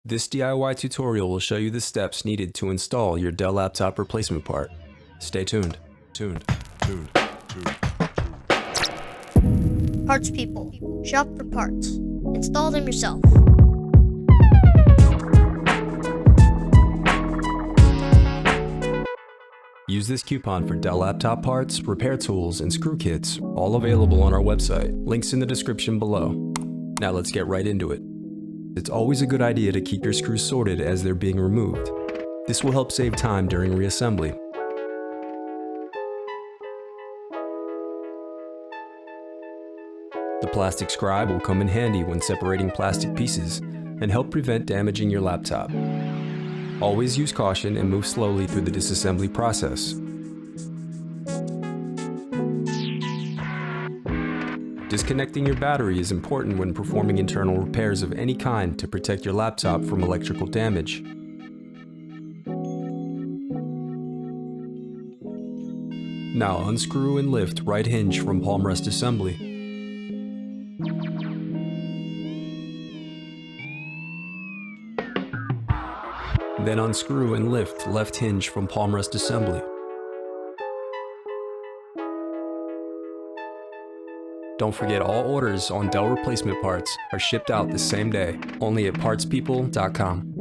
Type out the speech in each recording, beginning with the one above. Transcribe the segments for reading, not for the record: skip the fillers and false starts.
This DIY tutorial will show you the steps needed to install your Dell laptop replacement part. Stay tuned. Parts people. Shop for parts. Install them yourself. Use this coupon for Dell laptop parts, repair tools, and screw kits, all available on our website. Links in the description below. Now let's get right into it. It's always a good idea to keep your screws sorted as they're being removed. This will help save time during reassembly. The plastic scribe will come in handy when separating plastic pieces and help prevent damaging your laptop. Always use caution and move slowly through the disassembly process. Disconnecting your battery is important when performing internal repairs of any kind to protect your laptop from electrical damage. Now unscrew and lift right hinge from palm rest assembly. Then unscrew and lift left hinge from palm rest assembly. Don't forget, all orders on Dell replacement parts are shipped out the same day, only at partspeople.com.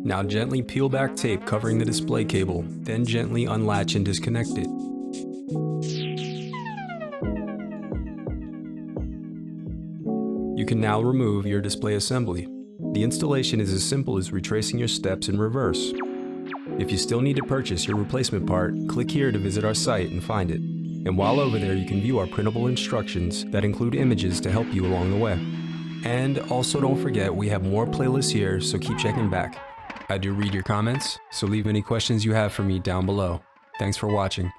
Now gently peel back tape covering the display cable, then gently unlatch and disconnect it. You can now remove your display assembly. The installation is as simple as retracing your steps in reverse. If you still need to purchase your replacement part, click here to visit our site and find it. And while over there, you can view our printable instructions that include images to help you along the way. And also don't forget, we have more playlists here, so keep checking back. I do read your comments, so leave any questions you have for me down below. Thanks for watching.